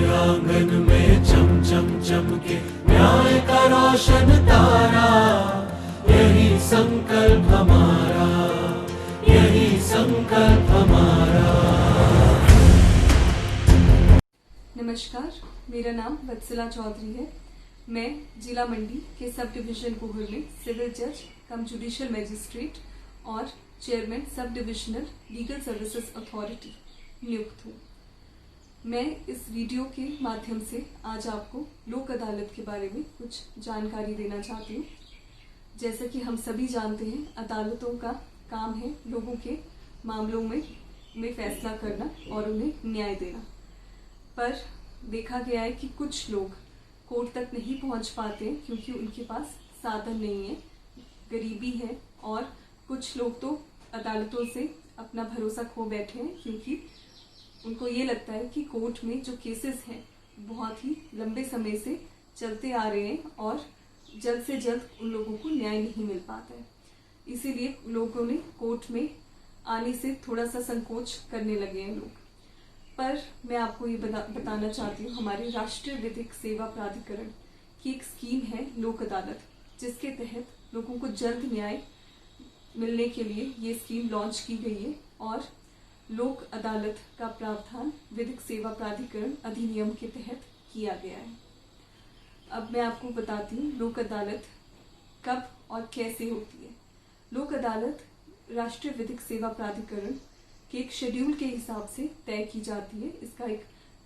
आंगन में चम चम चमके न्याय का रोशन तारा। यही संकल्प हमारा, यही संकल्प हमारा। नमस्कार, मेरा नाम वत्सला चौधरी है। मैं जिला मंडी के सब डिवीजन कुहर में सिविल जज कम जुडिशियल मैजिस्ट्रेट और chairman sub divisional legal services authority नियुक्त हूँ। मैं इस वीडियो के माध्यम से आज आपको लोक अदालत के बारे में कुछ जानकारी देना चाहती हूँ। जैसा कि हम सभी जानते हैं, अदालतों का काम है लोगों के मामलों में फैसला करना और उन्हें न्याय देना। पर देखा गया है कि कुछ लोग कोर्ट तक नहीं पहुंच पाते क्योंकि उनके पास साधन नहीं है, गरीबी है, और कुछ लोग तो अदालतों से अपना भरोसा खो बैठे हैं क्योंकि उनको ये लगता है कि कोर्ट में जो केसेस हैं बहुत ही लंबे समय से चलते आ रहे हैं और जल्द से जल्द उन लोगों को न्याय नहीं मिल पाता है। इसीलिए लोगों ने कोर्ट में आने से थोड़ा सा संकोच करने लगे हैं लोग। पर मैं आपको ये बताना चाहती हूँ, हमारे राष्ट्रीय विधिक सेवा प्राधिकरण की एक स्कीम है लोक अदालत, जिसके तहत लोगों को जल्द न्याय मिलने के लिए ये स्कीम लॉन्च की गई है और लोक अदालत का प्रावधान विधिक सेवा प्राधिकरण अधिनियम के तहत किया गया है। अब मैं आपको बताती हूँ लोक अदालत कब और कैसे होती है। लोक अदालत राष्ट्रीय विधिक सेवा प्राधिकरण के एक शेड्यूल के हिसाब से तय की जाती है।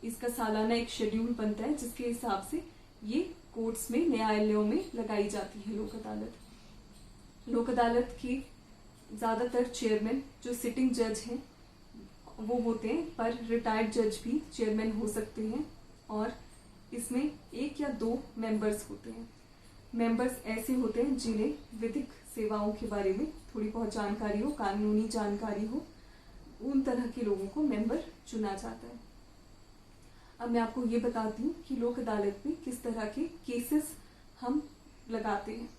इसका सालाना एक शेड्यूल बनता है जिसके हिसाब से ये कोर्ट्स में, न्यायालयों में लगाई जाती है लोक अदालत। लोक अदालत के ज्यादातर चेयरमैन जो सिटिंग जज हैं वो होते हैं, पर रिटायर्ड जज भी चेयरमैन हो सकते हैं और इसमें एक या दो मेंबर्स होते हैं। मेंबर्स ऐसे होते हैं जिन्हें विधिक सेवाओं के बारे में थोड़ी बहुत जानकारी हो, कानूनी जानकारी हो, उन तरह के लोगों को मेंबर चुना जाता है। अब मैं आपको ये बताती हूँ कि लोक अदालत में किस तरह के केसेस हम लगाते हैं।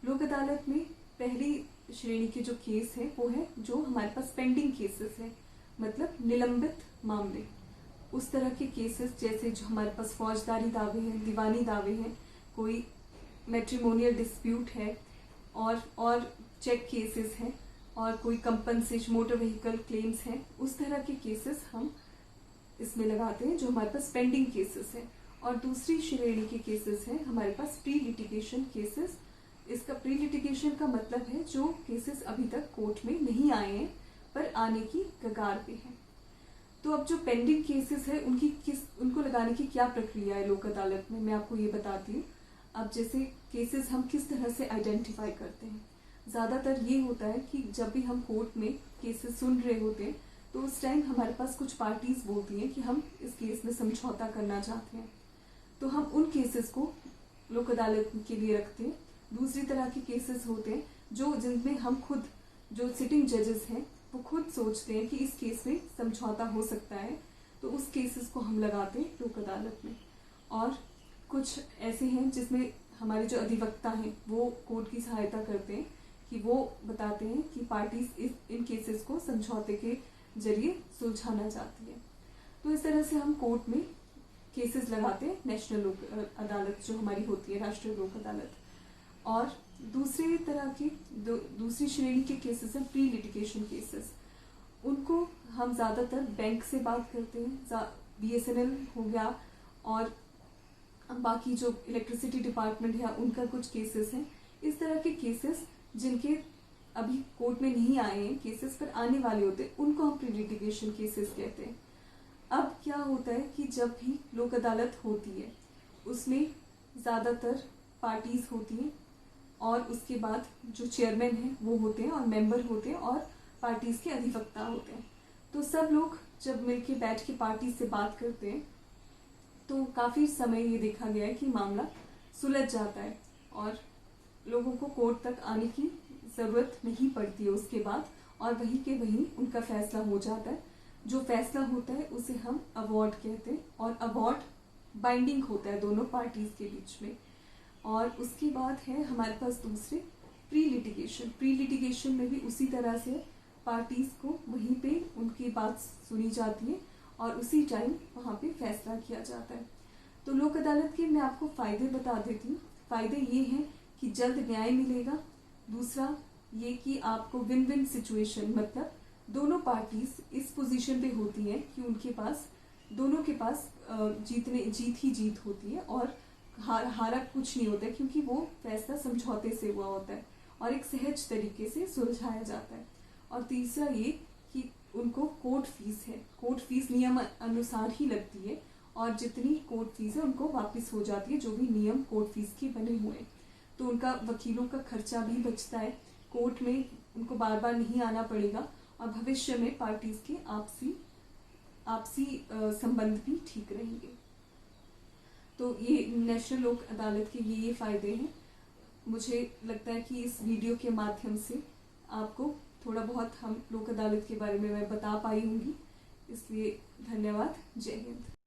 लोक अदालत में पहली श्रेणी के जो केस है वो है जो हमारे पास पेंडिंग केसेस है, मतलब निलंबित मामले। उस तरह के केसेस जैसे जो हमारे पास फौजदारी दावे हैं, दीवानी दावे हैं, कोई मैट्रिमोनियल डिस्प्यूट है और चेक केसेस हैं और कोई कंपनसेशन मोटर व्हीकल क्लेम्स हैं, उस तरह के केसेस हम इसमें लगाते हैं जो हमारे पास पेंडिंग केसेस हैं। और दूसरी श्रेणी के केसेस हैं हमारे पास प्री लिटिगेशन केसेस। इसका प्री लिटिगेशन का मतलब है जो केसेस अभी तक कोर्ट में नहीं आए हैं पर आने की कगार पे हैं। तो अब जो पेंडिंग केसेस है उनको लगाने की क्या प्रक्रिया है लोक अदालत में, मैं आपको ये बताती हूँ। अब जैसे केसेस हम किस तरह से आइडेंटिफाई करते हैं, ज्यादातर ये होता है कि जब भी हम कोर्ट में केसेस सुन रहे होते हैं तो उस टाइम हमारे पास कुछ पार्टीज बोलती हैं कि हम इस केस में समझौता करना चाहते हैं, तो हम उन केसेस को लोक अदालत के लिए रखते हैं। दूसरी तरह के केसेस होते हैं जिनमें हम खुद, जो सिटिंग जजेस हैं, वो खुद सोचते हैं कि इस केस में समझौता हो सकता है, तो उस केसेस को हम लगाते हैं लोक अदालत में। और कुछ ऐसे हैं जिसमें हमारे जो अधिवक्ता हैं वो कोर्ट की सहायता करते हैं कि वो बताते हैं कि पार्टीज इन केसेस को समझौते के जरिए सुलझाना चाहती है। तो इस तरह से हम कोर्ट में केसेस लगाते हैं। नेशनल लोक अदालत जो हमारी होती है, राष्ट्रीय लोक अदालत। और दूसरी तरह की दूसरी श्रेणी के केसेस हैं प्री लिटिगेशन केसेस। उनको हम ज्यादातर बैंक से बात करते हैं, BSNL हो गया और बाकी जो इलेक्ट्रिसिटी डिपार्टमेंट है उनका कुछ केसेस हैं। इस तरह के केसेस जिनके अभी कोर्ट में नहीं आए हैं केसेस पर आने वाले होते हैं, उनको हम प्री लिटिगेशन केसेस कहते हैं। अब क्या होता है कि जब भी लोक अदालत होती है उसमें ज्यादातर पार्टीज होती हैं और उसके बाद जो चेयरमैन हैं वो होते हैं और मेंबर होते हैं और पार्टीज के अधिवक्ता होते हैं। तो सब लोग जब मिलके बैठ के पार्टी से बात करते हैं तो काफी समय ये देखा गया है कि मामला सुलझ जाता है और लोगों को कोर्ट तक आने की जरूरत नहीं पड़ती है उसके बाद, और वहीं के वहीं उनका फैसला हो जाता है। जो फैसला होता है उसे हम अवार्ड कहते हैं और अवार्ड बाइंडिंग होता है दोनों पार्टीज के बीच में। और उसके बाद है हमारे पास दूसरे प्री लिटिगेशन। प्री लिटिगेशन में भी उसी तरह से पार्टीज को वहीं पे उनकी बात सुनी जाती है और उसी टाइम वहाँ पे फैसला किया जाता है। तो लोक अदालत के मैं आपको फायदे बता देती हूँ। फायदे ये हैं कि जल्द न्याय मिलेगा। दूसरा ये कि आपको विन विन सिचुएशन, मतलब दोनों पार्टीज इस पोजीशन पे होती हैं कि उनके पास, दोनों के पास जीत ही जीत होती है और हारा कुछ नहीं होता है, क्योंकि वो फैसला समझौते से हुआ होता है और एक सहज तरीके से सुलझाया जाता है। और तीसरा ये कि उनको कोर्ट फीस है, कोर्ट फीस नियम अनुसार ही लगती है और जितनी कोर्ट फीस है उनको वापस हो जाती है, जो भी नियम कोर्ट फीस के बने हुए हैं। तो उनका वकीलों का खर्चा भी बचता है, कोर्ट में उनको बार बार नहीं आना पड़ेगा और भविष्य में पार्टीज के आपसी संबंध भी ठीक रहेंगे। तो ये नेशनल लोक अदालत के ये फायदे हैं। मुझे लगता है कि इस वीडियो के माध्यम से आपको थोड़ा बहुत हम लोक अदालत के बारे में मैं बता पाई होंगी, इसलिए धन्यवाद। जय हिंद।